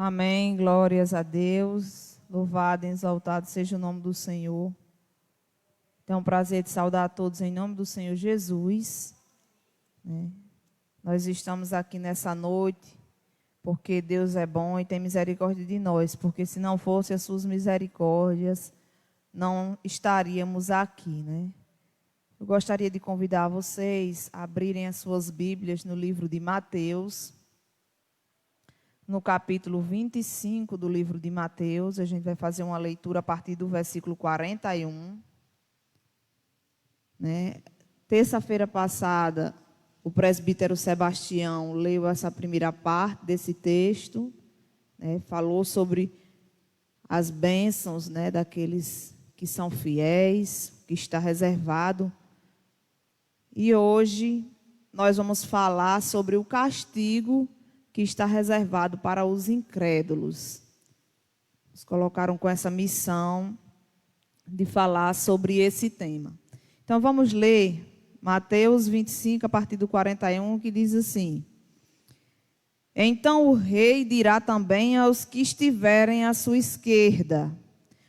Amém, glórias a Deus, louvado e exaltado seja o nome do Senhor. É um prazer te saudar a todos em nome do Senhor Jesus. Nós estamos aqui nessa noite porque Deus é bom e tem misericórdia de nós, porque se não fossem as suas misericórdias, não estaríamos aqui, né? Eu gostaria de convidar vocês a abrirem as suas Bíblias no livro de Mateus, no capítulo 25 do livro de Mateus. A gente vai fazer uma leitura a partir do versículo 41. Terça-feira passada, o presbítero Sebastião leu essa primeira parte desse texto, falou sobre as bênçãos, daqueles que são fiéis, que está reservado. E hoje nós vamos falar sobre o castigo que está reservado para os incrédulos. Nos colocaram com essa missão de falar sobre esse tema. Então vamos ler Mateus 25, a partir do 41, que diz assim: Então o rei dirá também aos que estiverem à sua esquerda: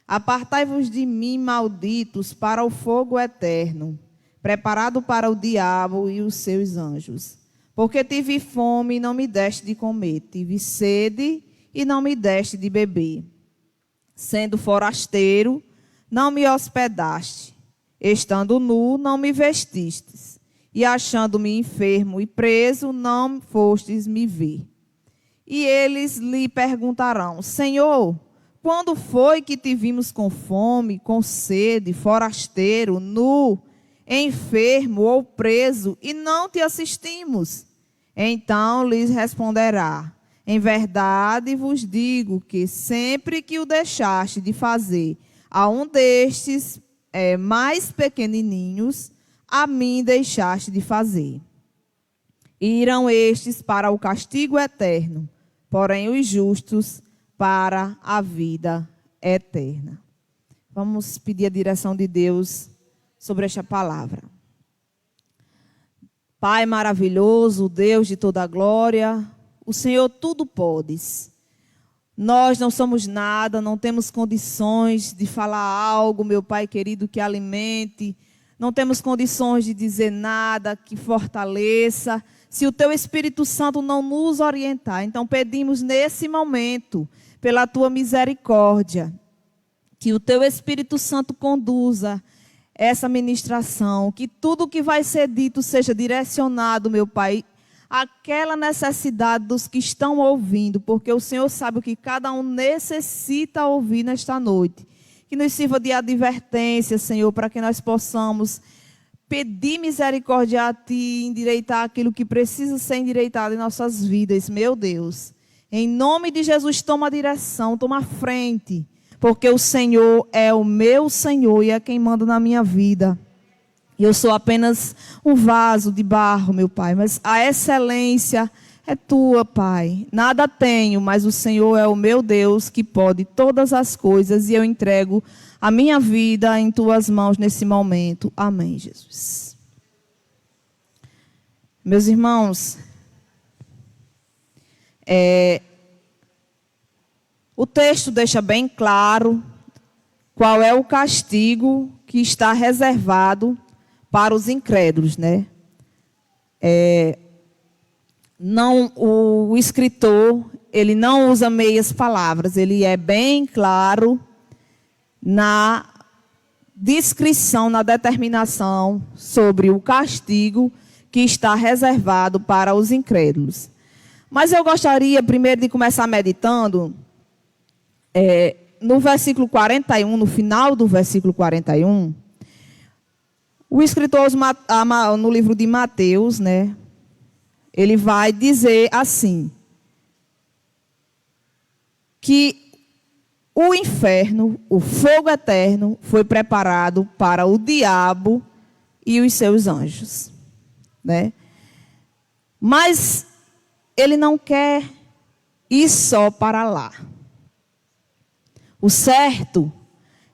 Apartai-vos de mim, malditos, para o fogo eterno, preparado para o diabo e os seus anjos. Porque tive fome e não me deste de comer, tive sede e não me deste de beber. Sendo forasteiro, não me hospedaste. Estando nu, não me vestistes. E achando-me enfermo e preso, não fostes me ver. E eles lhe perguntarão: Senhor, quando foi que te vimos com fome, com sede, forasteiro, nu, enfermo ou preso, e não te assistimos? Então lhes responderá: Em verdade vos digo que sempre que o deixaste de fazer a um destes mais pequenininhos, a mim deixaste de fazer. Irão estes para o castigo eterno, porém os justos para a vida eterna. Vamos pedir a direção de Deus sobre esta palavra. Pai maravilhoso, Deus de toda a glória, o Senhor tudo podes. Nós não somos nada, não temos condições de falar algo, meu Pai querido, que alimente. Não temos condições de dizer nada que fortaleça, se o Teu Espírito Santo não nos orientar. Então pedimos nesse momento, pela Tua misericórdia, que o Teu Espírito Santo conduza essa ministração, que tudo que vai ser dito seja direcionado, meu Pai, àquela necessidade dos que estão ouvindo, porque o Senhor sabe o que cada um necessita ouvir nesta noite. Que nos sirva de advertência, Senhor, para que nós possamos pedir misericórdia a Ti e endireitar aquilo que precisa ser endireitado em nossas vidas, meu Deus. Em nome de Jesus, toma a direção, toma a frente, porque o Senhor é o meu Senhor e é quem manda na minha vida. E eu sou apenas um vaso de barro, meu Pai, mas a excelência é Tua, Pai. Nada tenho, mas o Senhor é o meu Deus que pode todas as coisas, e eu entrego a minha vida em Tuas mãos nesse momento. Amém, Jesus. Meus irmãos, o texto deixa bem claro qual é o castigo que está reservado para os incrédulos, o escritor, ele não usa meias palavras, ele é bem claro na descrição, na determinação sobre o castigo que está reservado para os incrédulos. Mas eu gostaria primeiro de começar meditando no versículo 41, no final do versículo 41, o escritor no livro de Mateus, ele vai dizer assim, que o inferno, o fogo eterno, foi preparado para o diabo e os seus anjos. Mas ele não quer ir só para lá. O certo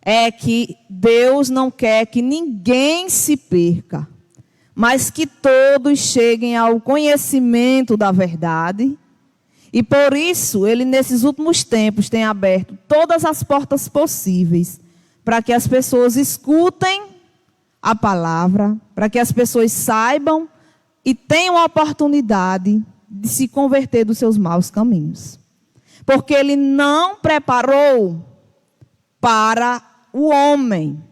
é que Deus não quer que ninguém se perca, mas que todos cheguem ao conhecimento da verdade E por isso, ele nesses últimos tempos tem aberto todas as portas possíveis para que as pessoas escutem a palavra, para que as pessoas saibam e tenham a oportunidade de se converter dos seus maus caminhos. Porque ele não preparou para o homem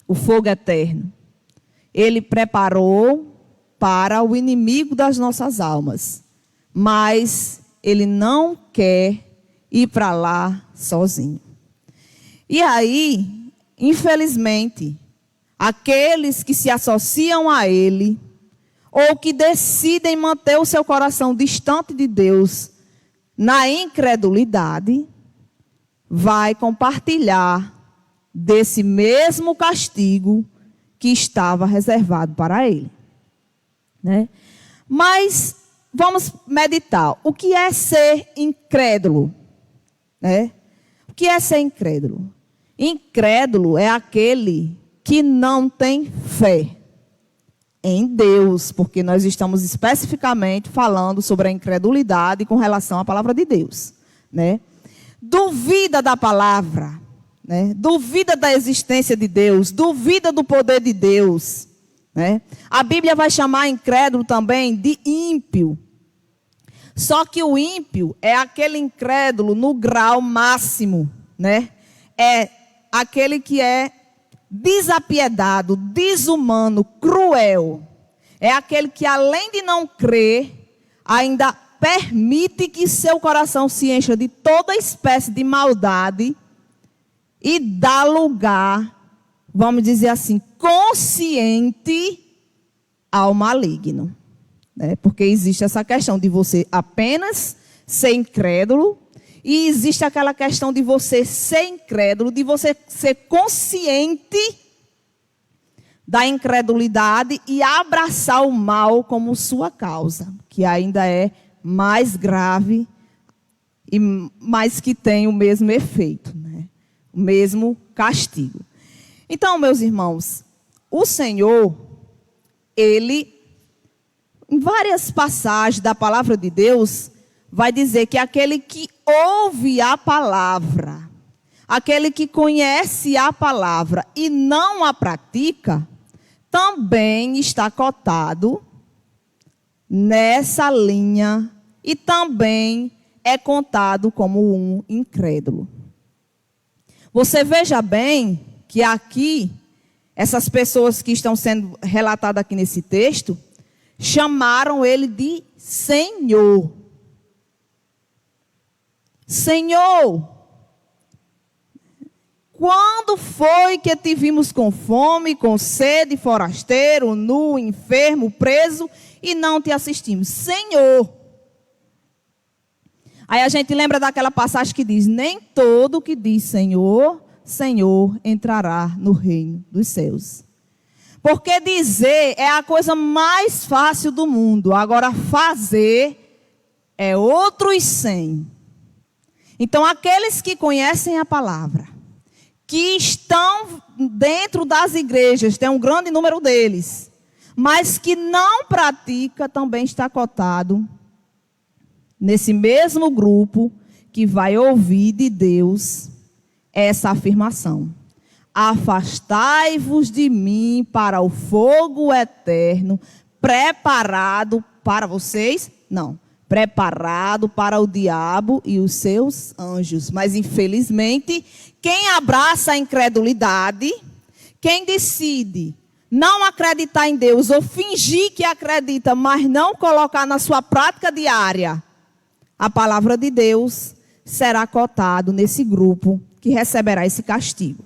o fogo eterno. Ele preparou para o inimigo das nossas almas. Mas ele não quer ir para lá sozinho. E aí, infelizmente, aqueles que se associam a ele, ou que decidem manter o seu coração distante de Deus, na incredulidade, vai compartilhar desse mesmo castigo que estava reservado para ele. Né? Mas vamos meditar. O que é ser incrédulo? Né? O que é ser incrédulo? Incrédulo é aquele que não tem fé em Deus, porque nós estamos especificamente falando sobre a incredulidade com relação à palavra de Deus, né? Duvida da palavra, né? Duvida da existência de Deus, duvida do poder de Deus, né? A Bíblia vai chamar incrédulo também de ímpio. Só que o ímpio é aquele incrédulo no grau máximo, né? É aquele que é desapiedado, desumano, cruel. É aquele que, além de não crer, ainda permite que seu coração se encha de toda espécie de maldade e dá lugar, vamos dizer assim, consciente ao maligno. Né? Porque existe essa questão de você apenas ser incrédulo, e existe aquela questão de você ser incrédulo, de você ser consciente da incredulidade e abraçar o mal como sua causa, que ainda é mais grave, mas que tem o mesmo efeito, né? O mesmo castigo. Então, meus irmãos, o Senhor, Ele, em várias passagens da palavra de Deus, vai dizer que aquele que ouve a palavra, aquele que conhece a palavra e não a pratica, também está cotado nessa linha e também é contado como um incrédulo. Você veja bem que aqui, essas pessoas que estão sendo relatadas aqui nesse texto, chamaram ele de Senhor. Senhor, quando foi que te vimos com fome, com sede, forasteiro, nu, enfermo, preso e não te assistimos? Senhor. Aí a gente lembra daquela passagem que diz: nem todo que diz Senhor, Senhor entrará no reino dos céus. Porque dizer é a coisa mais fácil do mundo, agora fazer é outros 100. Então, aqueles que conhecem a palavra, que estão dentro das igrejas, tem um grande número deles, mas que não pratica, também está cotado nesse mesmo grupo que vai ouvir de Deus essa afirmação: afastai-vos de mim para o fogo eterno, preparado para vocês? Não. Preparado para o diabo e os seus anjos. Mas, infelizmente, quem abraça a incredulidade, quem decide não acreditar em Deus ou fingir que acredita, mas não colocar na sua prática diária a palavra de Deus, será cotado nesse grupo que receberá esse castigo.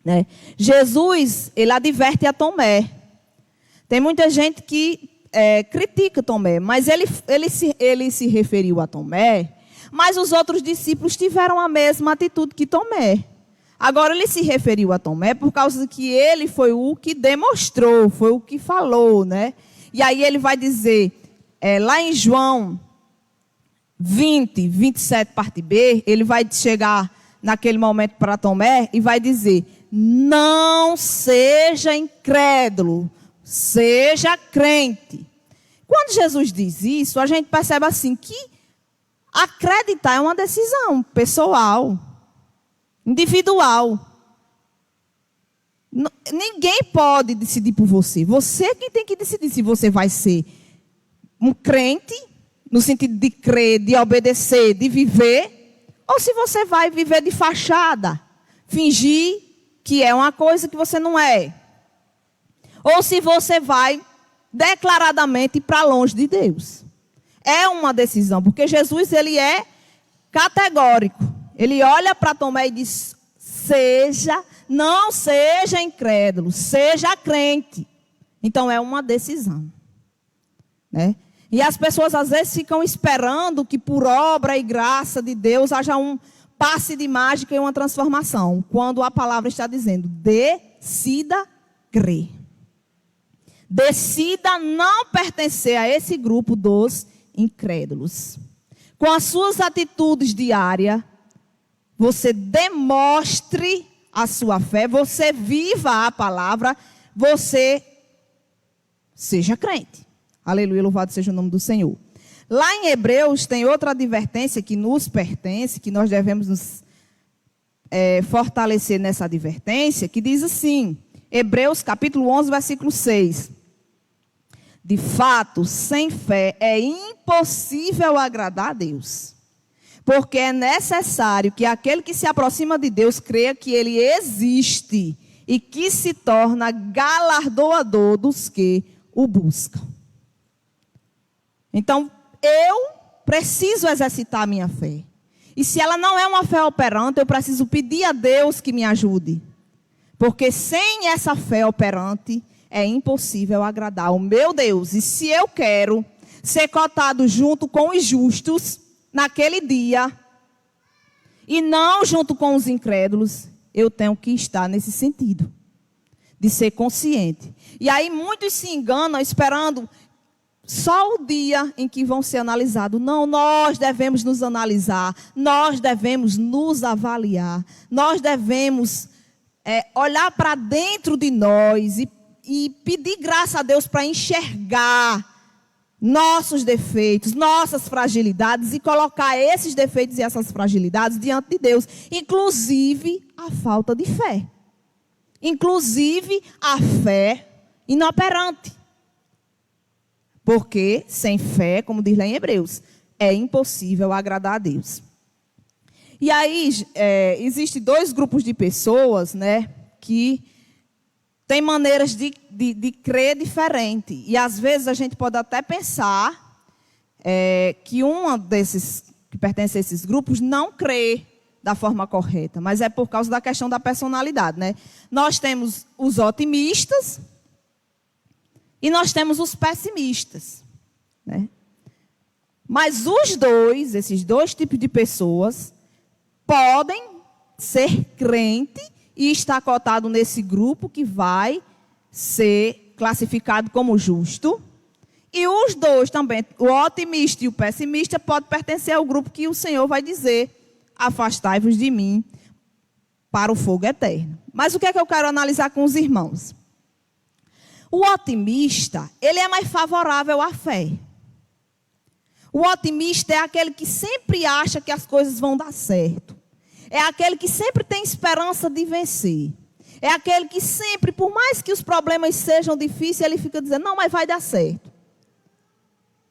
Né? Jesus, ele adverte a Tomé. Tem muita gente que critica Tomé, mas ele se referiu a Tomé, mas os outros discípulos tiveram a mesma atitude que Tomé. Agora ele se referiu a Tomé por causa de que ele foi o que demonstrou, foi o que falou, né? E aí ele vai dizer, lá em João 20, 27, parte B, ele vai chegar naquele momento para Tomé e vai dizer: não seja incrédulo, seja crente. Quando Jesus diz isso, a gente percebe assim que Acreditar é uma decisão pessoal, individual. Ninguém pode decidir por você. Você que tem que decidir se você vai ser um crente, no sentido de crer, de obedecer, de viver, ou se você vai viver de fachada, fingir que é uma coisa que você não é. Ou se você vai declaradamente para longe de Deus. É uma decisão, porque Jesus ele é categórico. Ele olha para Tomé e diz: não seja incrédulo, seja crente. Então é uma decisão, né? E as pessoas às vezes ficam esperando que por obra e graça de Deus haja um passe de mágica e uma transformação, quando a palavra está dizendo: decida crer. Decida não pertencer a esse grupo dos incrédulos. Com as suas atitudes diárias, você demonstre a sua fé, você viva a palavra, você seja crente. Aleluia, louvado seja o nome do Senhor. Lá em Hebreus tem outra advertência que nos pertence, que nós devemos nos fortalecer nessa advertência, que diz assim, Hebreus capítulo 11, versículo 6. De fato, sem fé é impossível agradar a Deus. Porque é necessário que aquele que se aproxima de Deus creia que Ele existe e que se torna galardoador dos que o buscam. Então, eu preciso exercitar a minha fé. E se ela não é uma fé operante, eu preciso pedir a Deus que me ajude. Porque sem essa fé operante, é impossível agradar o meu Deus. E se eu quero ser cotado junto com os justos naquele dia, e não junto com os incrédulos, eu tenho que estar nesse sentido, de ser consciente. E aí muitos se enganam esperando só o dia em que vão ser analisados. Não, nós devemos nos analisar, nós devemos nos avaliar, nós devemos olhar para dentro de nós e pedir graça a Deus para enxergar nossos defeitos, nossas fragilidades e colocar esses defeitos e essas fragilidades diante de Deus. Inclusive a falta de fé. Inclusive a fé inoperante. Porque sem fé, como diz lá em Hebreus, é impossível agradar a Deus. E aí, existem dois grupos de pessoas, né, que têm maneiras de crer diferente. E às vezes a gente pode até pensar que uma desses que pertence a esses grupos não crê da forma correta, mas é por causa da questão da personalidade, né? Nós temos os otimistas e nós temos os pessimistas, né? Mas esses dois tipos de pessoas podem ser crente e estar cotado nesse grupo que vai ser classificado como justo. E os dois também, o otimista e o pessimista, podem pertencer ao grupo que o Senhor vai dizer: afastai-vos de mim para o fogo eterno. Mas o que é que eu quero analisar com os irmãos? O otimista, ele é mais favorável à fé. O otimista é aquele que sempre acha que as coisas vão dar certo. É aquele que sempre tem esperança de vencer. É aquele que sempre, por mais que os problemas sejam difíceis, ele fica dizendo: não, mas vai dar certo.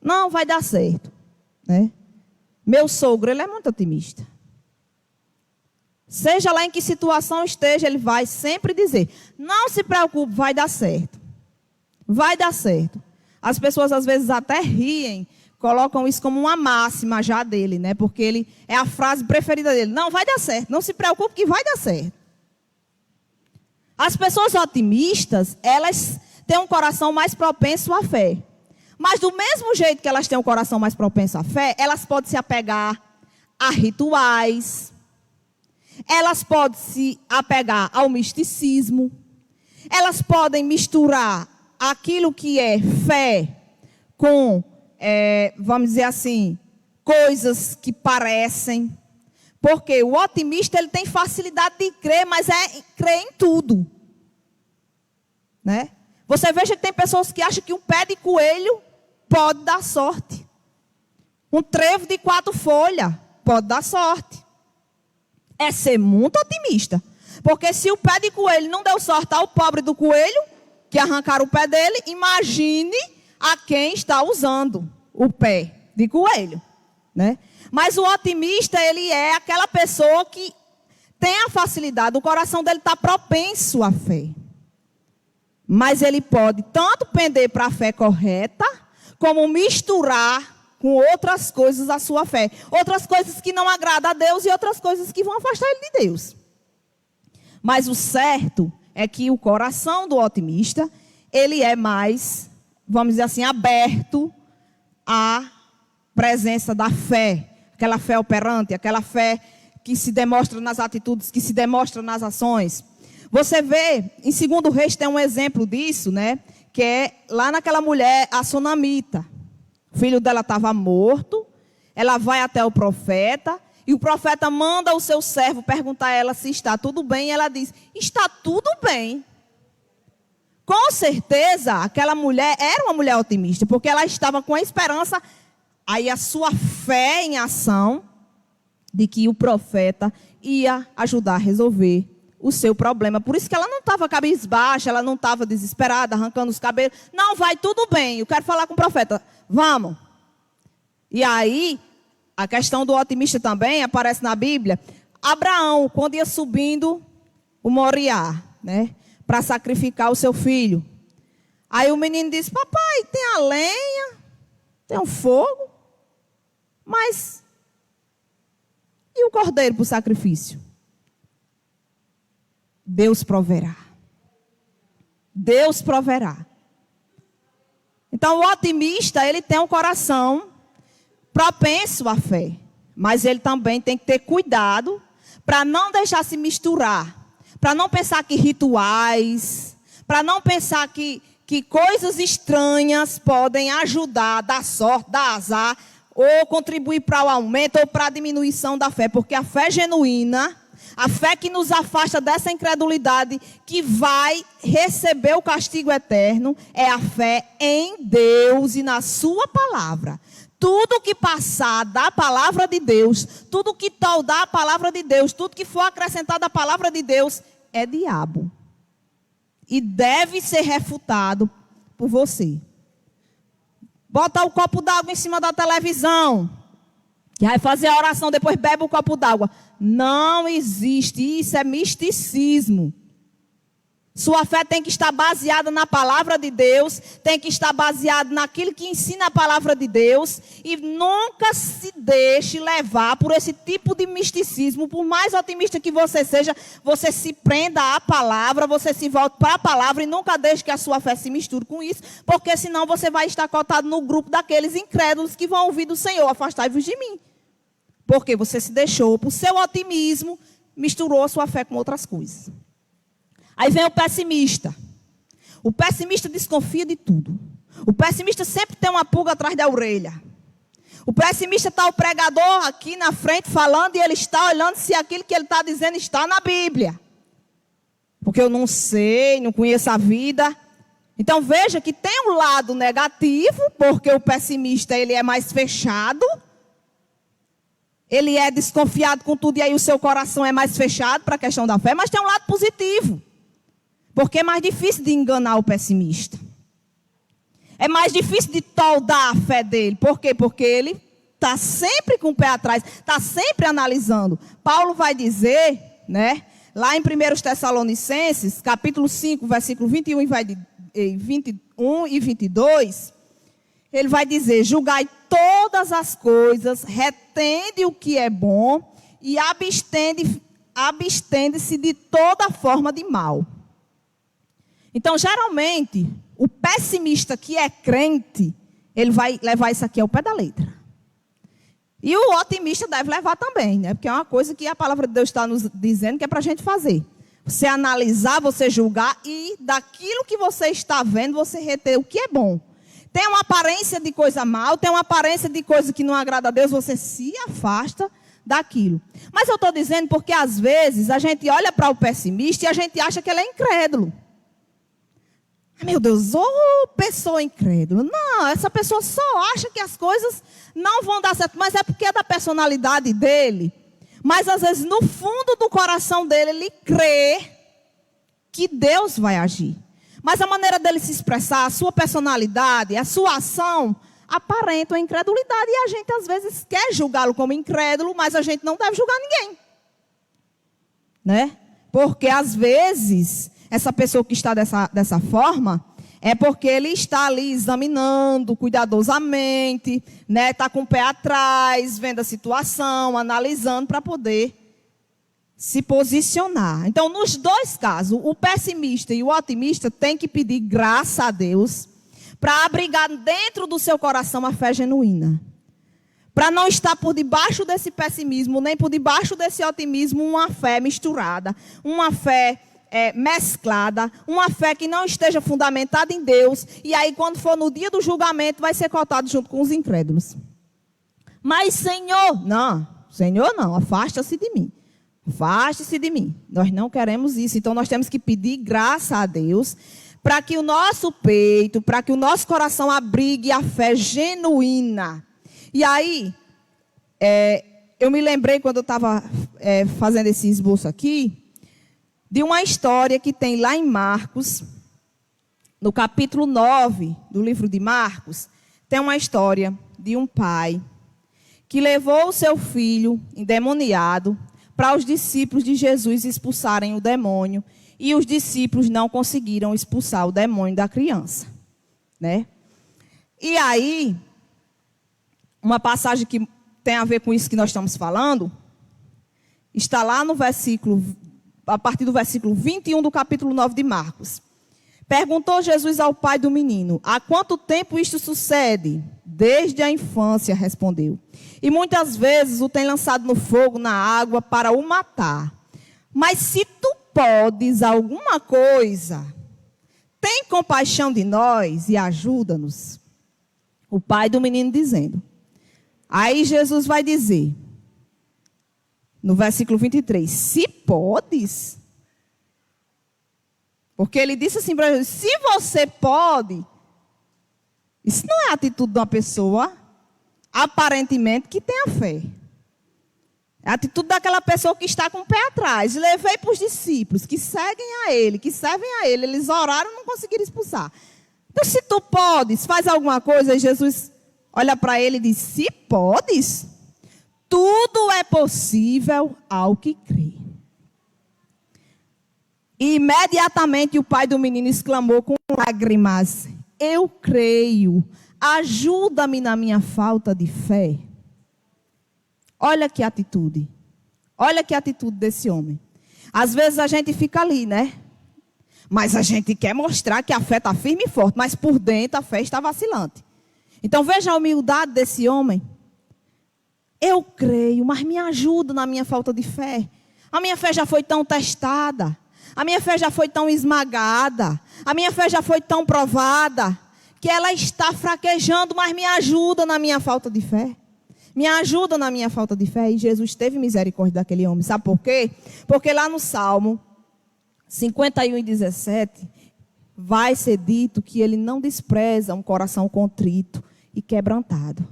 Não, vai dar certo, né? Meu sogro, ele é muito otimista. Seja lá em que situação esteja, ele vai sempre dizer: não se preocupe, vai dar certo. Vai dar certo. As pessoas às vezes até riem, colocam isso como uma máxima já dele, né? Porque ele é a frase preferida dele: não, vai dar certo, não se preocupe que vai dar certo. As pessoas otimistas, elas têm um coração mais propenso à fé. Mas do mesmo jeito que elas têm um coração mais propenso à fé, elas podem se apegar a rituais, elas podem se apegar ao misticismo, elas podem misturar aquilo que é fé com, vamos dizer assim, coisas que parecem. Porque o otimista, ele tem facilidade de crer, mas crer em tudo, né? Você veja que tem pessoas que acham que um pé de coelho pode dar sorte. Um trevo de 4 folhas pode dar sorte. É ser muito otimista. Porque se o pé de coelho não deu sorte ao pobre do coelho, que arrancaram o pé dele, imagine a quem está usando o pé de coelho, né? Mas o otimista, ele é aquela pessoa que tem a facilidade, o coração dele está propenso à fé. Mas ele pode tanto pender para a fé correta, como misturar com outras coisas a sua fé. Outras coisas que não agradam a Deus e outras coisas que vão afastar ele de Deus. Mas o certo é que o coração do otimista, ele é mais, vamos dizer assim, aberto à presença da fé. Aquela fé operante, aquela fé que se demonstra nas atitudes, que se demonstra nas ações. Você vê, em 2 Reis tem um exemplo disso, né? Que é lá naquela mulher, a sunamita. O filho dela estava morto, ela vai até o profeta, e o profeta manda o seu servo perguntar a ela se está tudo bem, e ela diz, está tudo bem. Com certeza, aquela mulher era uma mulher otimista, porque ela estava com a esperança, aí a sua fé em ação, de que o profeta ia ajudar a resolver o seu problema. Por isso que ela não estava cabisbaixa, ela não estava desesperada, arrancando os cabelos. Não, vai tudo bem, eu quero falar com o profeta. Vamos. E aí, a questão do otimista também aparece na Bíblia. Abraão, quando ia subindo o Moriá, né, para sacrificar o seu filho. Aí o menino disse, papai, tem a lenha, tem um fogo, mas e o cordeiro para o sacrifício? Deus proverá. Deus proverá. Então, o otimista, ele tem um coração propenso à fé. Mas ele também tem que ter cuidado para não deixar se misturar. Para não pensar que rituais, para não pensar que coisas estranhas podem ajudar, dar sorte, dar azar, ou contribuir para o aumento ou para a diminuição da fé. Porque a fé genuína, a fé que nos afasta dessa incredulidade, que vai receber o castigo eterno, é a fé em Deus e na sua palavra. Tudo que passar da palavra de Deus, tudo que toldar a palavra de Deus, tudo que for acrescentado à palavra de Deus, é diabo. E deve ser refutado por você. Bota o copo d'água em cima da televisão. Que vai fazer a oração, depois bebe o copo d'água. Não existe, isso é misticismo. Sua fé tem que estar baseada na palavra de Deus, tem que estar baseada naquilo que ensina a palavra de Deus, e nunca se deixe levar por esse tipo de misticismo. Por mais otimista que você seja, você se prenda à palavra, você se volte para a palavra e nunca deixe que a sua fé se misture com isso, porque senão você vai estar cotado no grupo daqueles incrédulos que vão ouvir do Senhor, afastai-vos de mim. Porque você se deixou, por seu otimismo, misturou a sua fé com outras coisas. Aí vem o pessimista. O pessimista desconfia de tudo. O pessimista sempre tem uma pulga atrás da orelha. O pessimista está o pregador aqui na frente falando e ele está olhando se aquilo que ele está dizendo está na Bíblia. Porque eu não sei, não conheço a vida. Então veja que tem um lado negativo, porque o pessimista ele é mais fechado. Ele é desconfiado com tudo e aí o seu coração é mais fechado para a questão da fé. Mas tem um lado positivo. Porque é mais difícil de enganar o pessimista. É mais difícil de toldar a fé dele. Por quê? Porque ele está sempre com o pé atrás, está sempre analisando. Paulo vai dizer, né, lá em 1 Tessalonicenses, capítulo 5, versículo 21 e 22, ele vai dizer, julgai todas as coisas, retende o que é bom e abstende-se de toda forma de mal. Então, geralmente, o pessimista que é crente, ele vai levar isso aqui ao pé da letra. E o otimista deve levar também, né? Porque é uma coisa que a palavra de Deus está nos dizendo que é para a gente fazer. Você analisar, você julgar e daquilo que você está vendo, você reter o que é bom. Tem uma aparência de coisa mal, tem uma aparência de coisa que não agrada a Deus, você se afasta daquilo. Mas eu estou dizendo porque às vezes a gente olha para o pessimista e a gente acha que ele é incrédulo. Meu Deus, ô pessoa incrédula. Não, essa pessoa só acha que as coisas não vão dar certo, mas é porque é da personalidade dele. Mas às vezes no fundo do coração dele, ele crê que Deus vai agir. Mas a maneira dele se expressar, a sua personalidade, a sua ação, aparenta a incredulidade. E a gente às vezes quer julgá-lo como incrédulo, mas a gente não deve julgar ninguém. Né? Porque às vezes, essa pessoa que está dessa forma, é porque ele está ali examinando cuidadosamente, né? Está com o pé atrás, vendo a situação, analisando para poder se posicionar. Então, nos dois casos, o pessimista e o otimista têm que pedir graça a Deus para abrigar dentro do seu coração a fé genuína. Para não estar por debaixo desse pessimismo, nem por debaixo desse otimismo, uma fé misturada, uma fé mesclada, uma fé que não esteja fundamentada em Deus, e aí quando for no dia do julgamento vai ser cotado junto com os incrédulos. Mas Senhor não, afasta-se de mim. Afaste-se de mim. Nós não queremos isso, então nós temos que pedir graça a Deus para que o nosso peito, para que o nosso coração abrigue a fé genuína. E aí, eu me lembrei quando eu estava fazendo esse esboço aqui, de uma história que tem lá em Marcos, no capítulo 9 do livro de Marcos, tem uma história de um pai que levou o seu filho endemoniado para os discípulos de Jesus expulsarem o demônio, e os discípulos não conseguiram expulsar o demônio da criança, né? E aí, uma passagem que tem a ver com isso que nós estamos falando, está lá no versículo, a partir do versículo 21 do capítulo 9 de Marcos. Perguntou Jesus ao pai do menino: há quanto tempo isto sucede? Desde a infância, respondeu. E muitas vezes o tem lançado no fogo, na água, para o matar. Mas se tu podes alguma coisa, tem compaixão de nós e ajuda-nos. O pai do menino dizendo. Aí Jesus vai dizer, no versículo 23, se podes. Porque ele disse assim para Jesus, se você pode. Isso não é a atitude de uma pessoa, aparentemente, que tem a fé. É a atitude daquela pessoa que está com o pé atrás. Levei para os discípulos, que seguem a ele, que servem a ele. Eles oraram e não conseguiram expulsar. Então, se tu podes, faz alguma coisa. E Jesus olha para ele e diz, se podes, tudo é possível ao que crê. E imediatamente o pai do menino exclamou com lágrimas, eu creio, ajuda-me na minha falta de fé. Olha que atitude. Olha que atitude desse homem. Às vezes a gente fica ali, né? Mas a gente quer mostrar que a fé está firme e forte, mas por dentro a fé está vacilante. Então veja a humildade desse homem. Eu creio, mas me ajuda na minha falta de fé. A minha fé já foi tão testada. A minha fé já foi tão esmagada. A minha fé já foi tão provada. Que ela está fraquejando, mas me ajuda na minha falta de fé. Me ajuda na minha falta de fé. E Jesus teve misericórdia daquele homem. Sabe por quê? Porque lá no Salmo 51:17 vai ser dito que ele não despreza um coração contrito e quebrantado.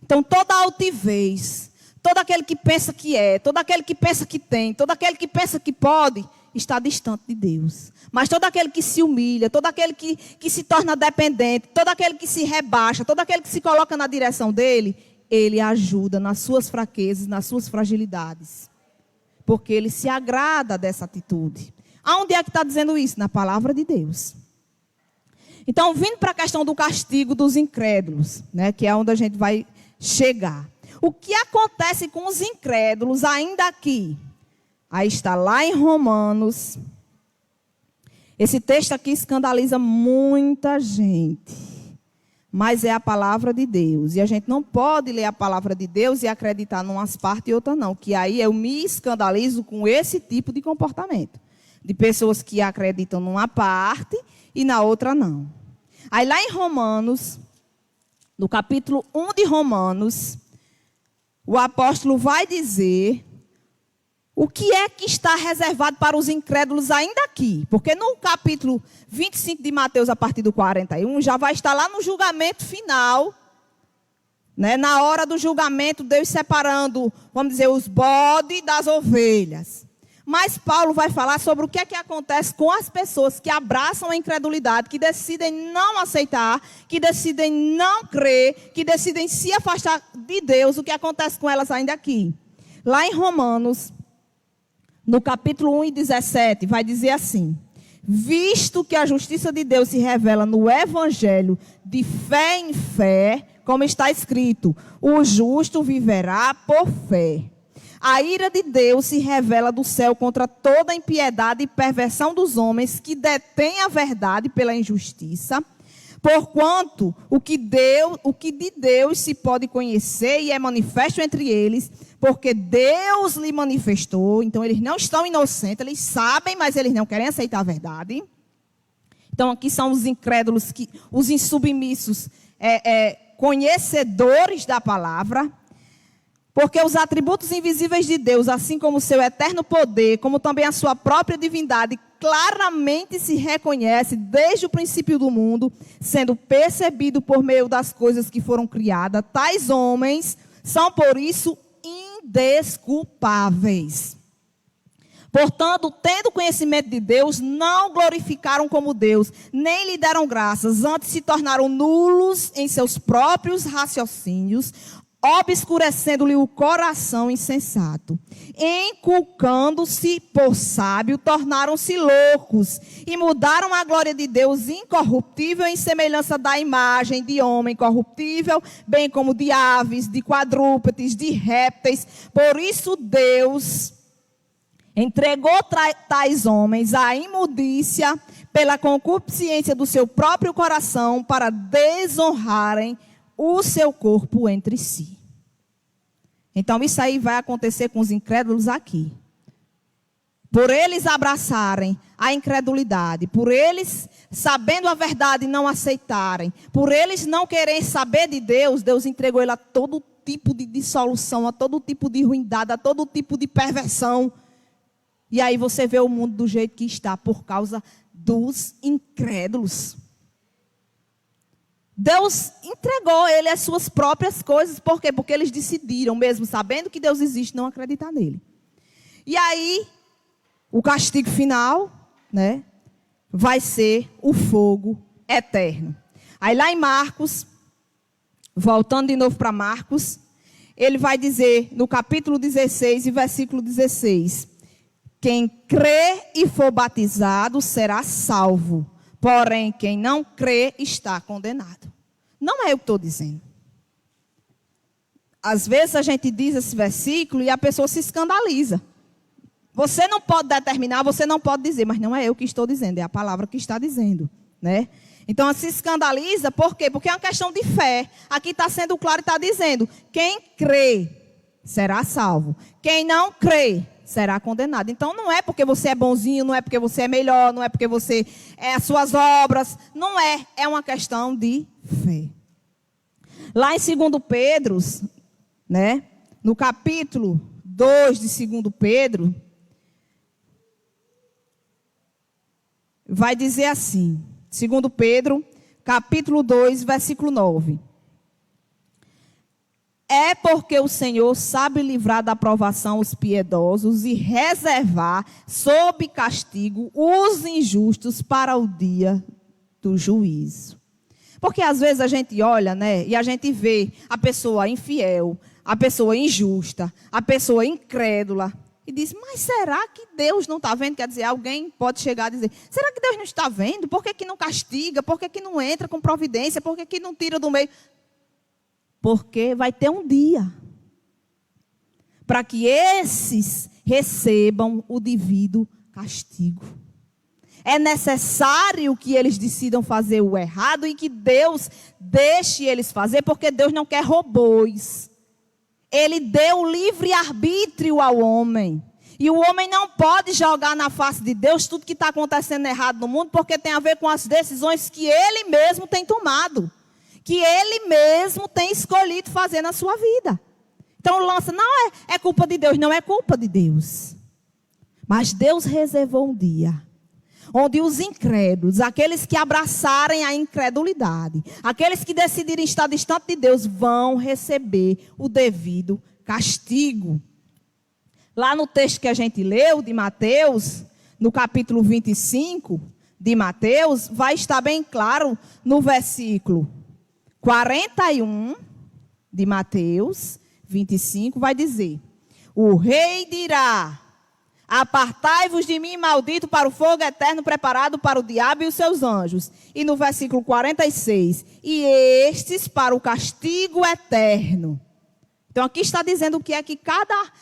Então toda altivez, todo aquele que pensa que é, todo aquele que pensa que tem, todo aquele que pensa que pode, está distante de Deus. Mas todo aquele que se humilha, todo aquele que se torna dependente, todo aquele que se rebaixa, todo aquele que se coloca na direção dele, ele ajuda nas suas fraquezas, nas suas fragilidades. Porque ele se agrada dessa atitude. Aonde é que está dizendo isso? Na palavra de Deus. Então, vindo para a questão do castigo dos incrédulos, né, que é onde a gente vai chegar. O que acontece com os incrédulos ainda aqui? Aí está lá em Romanos. Esse texto aqui escandaliza muita gente. Mas é a palavra de Deus. E a gente não pode ler a palavra de Deus e acreditar em umas partes e outras não. Que aí eu me escandalizo com esse tipo de comportamento. De pessoas que acreditam numa parte e na outra não. Aí lá em Romanos, no capítulo 1 de Romanos, o apóstolo vai dizer O que é que está reservado para os incrédulos ainda aqui? Porque no capítulo 25 de Mateus, a partir do 41, já vai estar lá no julgamento final, né? Na hora do julgamento, Deus separando, vamos dizer, os bodes das ovelhas. Mas Paulo vai falar sobre o que é que acontece com as pessoas que abraçam a incredulidade, que decidem não aceitar, que decidem não crer, que decidem se afastar de Deus, o que acontece com elas ainda aqui. Lá em Romanos, no capítulo 1 e 17, vai dizer assim: visto que a justiça de Deus se revela no evangelho de fé em fé, como está escrito, o justo viverá por fé. A ira de Deus se revela do céu contra toda a impiedade e perversão dos homens que detêm a verdade pela injustiça, porquanto o que de Deus se pode conhecer e é manifesto entre eles, porque Deus lhe manifestou. Então eles não estão inocentes, eles sabem, mas eles não querem aceitar a verdade. Então aqui são os incrédulos, os insubmissos, conhecedores da palavra. Porque os atributos invisíveis de Deus, assim como o seu eterno poder, como também a sua própria divindade, claramente se reconhece desde o princípio do mundo, sendo percebido por meio das coisas que foram criadas. Tais homens são, por isso, indesculpáveis. Portanto, tendo conhecimento de Deus, não glorificaram como Deus, nem lhe deram graças, antes se tornaram nulos em seus próprios raciocínios, obscurecendo-lhe o coração insensato. Inculcando-se por sábio, tornaram-se loucos e mudaram a glória de Deus incorruptível em semelhança da imagem de homem corruptível, bem como de aves, de quadrúpedes, de répteis. Por isso Deus entregou tais homens à imundícia pela concupiscência do seu próprio coração, para desonrarem o seu corpo entre si. Então isso aí vai acontecer com os incrédulos aqui. Por eles abraçarem a incredulidade, por eles, sabendo a verdade, não aceitarem, por eles não querem saber de Deus, Deus entregou ele a todo tipo de dissolução, a todo tipo de ruindade, a todo tipo de perversão. E aí você vê o mundo do jeito que está, por causa dos incrédulos. Deus entregou ele as suas próprias coisas. Por quê? Porque eles decidiram, mesmo sabendo que Deus existe, não acreditar nele. E aí, o castigo final, né, vai ser o fogo eterno. Aí lá em Marcos, voltando de novo para Marcos, ele vai dizer no capítulo 16 e versículo 16: quem crê e for batizado será salvo. Porém, quem não crê está condenado. Não é eu que estou dizendo. Às vezes a gente diz esse versículo e a pessoa se escandaliza. Você não pode determinar, você não pode dizer, mas não é eu que estou dizendo, é a palavra que está dizendo, né? Então, se escandaliza, por quê? Porque é uma questão de fé. Aqui está sendo claro e está dizendo, quem crê será salvo. Quem não crê será condenado. Então não é porque você é bonzinho, não é porque você é melhor, não é porque você é as suas obras, não é, é uma questão de fé. Lá em 2 Pedro, né, no capítulo 2 de 2 Pedro, vai dizer assim, 2 Pedro, capítulo 2, versículo 9. É porque o Senhor sabe livrar da provação os piedosos e reservar sob castigo os injustos para o dia do juízo. Porque às vezes a gente olha, né, e a gente vê a pessoa infiel, a pessoa injusta, a pessoa incrédula, e diz, mas será que Deus não está vendo? Quer dizer, alguém pode chegar e dizer, será que Deus não está vendo? Por que que não castiga? Por que que não entra com providência? Por que que não tira do meio? Porque vai ter um dia para que esses recebam o devido castigo. É necessário que eles decidam fazer o errado e que Deus deixe eles fazer, porque Deus não quer robôs. Ele deu livre-arbítrio ao homem. E o homem não pode jogar na face de Deus tudo que está acontecendo errado no mundo, porque tem a ver com as decisões que ele mesmo tem tomado. Que ele mesmo tem escolhido fazer na sua vida. Então lança, não é culpa de Deus, não é culpa de Deus. Mas Deus reservou um dia onde os incrédulos, aqueles que abraçarem a incredulidade, aqueles que decidirem estar distante de Deus, vão receber o devido castigo. Lá no texto que a gente leu de Mateus, no capítulo 25 de Mateus, vai estar bem claro no versículo 41 de Mateus 25, vai dizer: o rei dirá: apartai-vos de mim, maldito, para o fogo eterno preparado para o diabo e os seus anjos. E no versículo 46, e estes para o castigo eterno. Então aqui está dizendo o que é que cada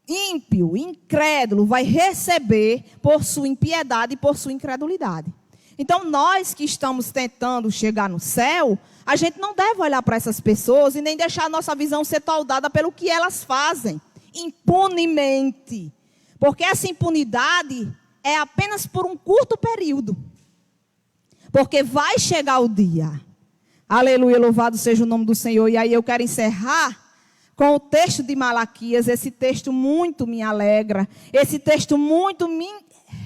ímpio, incrédulo, vai receber por sua impiedade e por sua incredulidade. Então nós que estamos tentando chegar no céu, a gente não deve olhar para essas pessoas e nem deixar a nossa visão ser toldada pelo que elas fazem, impunemente. Porque essa impunidade é apenas por um curto período. Porque vai chegar o dia. Aleluia, louvado seja o nome do Senhor. E aí eu quero encerrar com o texto de Malaquias. Esse texto muito me alegra. Esse texto muito me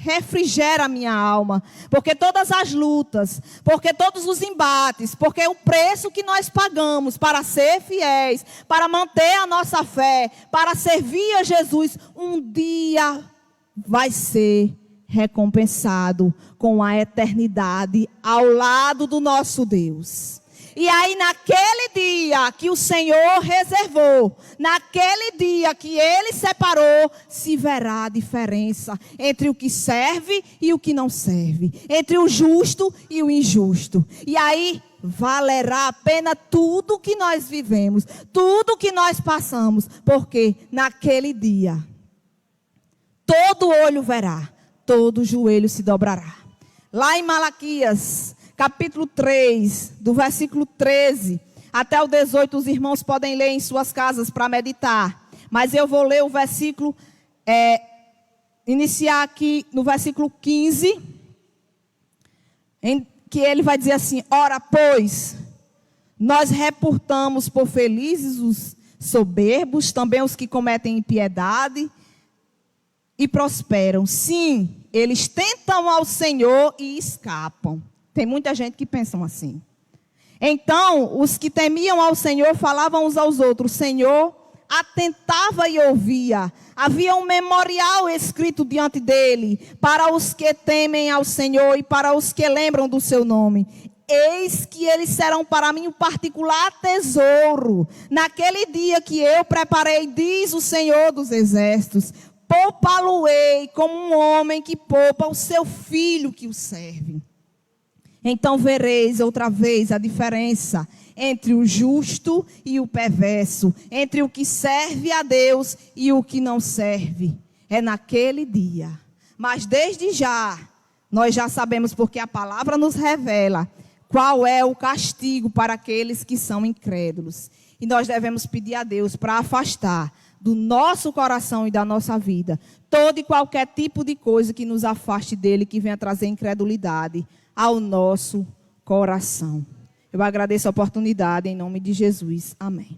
refrigera a minha alma. Porque todas as lutas, porque todos os embates, porque o preço que nós pagamos para ser fiéis, para manter a nossa fé, para servir a Jesus, um dia vai ser recompensado com a eternidade ao lado do nosso Deus. E aí naquele dia que o Senhor reservou, naquele dia que Ele separou, se verá a diferença entre o que serve e o que não serve, entre o justo e o injusto. E aí valerá a pena tudo que nós vivemos, tudo que nós passamos, porque naquele dia todo olho verá, todo joelho se dobrará. Lá em Malaquias, capítulo 3, do versículo 13 até o 18, os irmãos podem ler em suas casas para meditar. Mas eu vou ler o versículo, iniciar aqui no versículo 15, em que ele vai dizer assim: ora, pois, nós reportamos por felizes os soberbos, também os que cometem impiedade e prosperam. Sim, eles tentam ao Senhor e escapam. Tem muita gente que pensa assim. Então, os que temiam ao Senhor falavam uns aos outros. O Senhor atentava e ouvia. Havia um memorial escrito diante dele para os que temem ao Senhor e para os que lembram do seu nome. Eis que eles serão para mim um particular tesouro. Naquele dia que eu preparei, diz o Senhor dos Exércitos, poupá-lo-ei como um homem que poupa o seu filho que o serve. Então vereis outra vez a diferença entre o justo e o perverso, entre o que serve a Deus e o que não serve. É naquele dia. Mas desde já, nós já sabemos, porque a palavra nos revela qual é o castigo para aqueles que são incrédulos. E nós devemos pedir a Deus para afastar do nosso coração e da nossa vida todo e qualquer tipo de coisa que nos afaste dele, que venha trazer incredulidade ao nosso coração. Eu agradeço a oportunidade em nome de Jesus. Amém.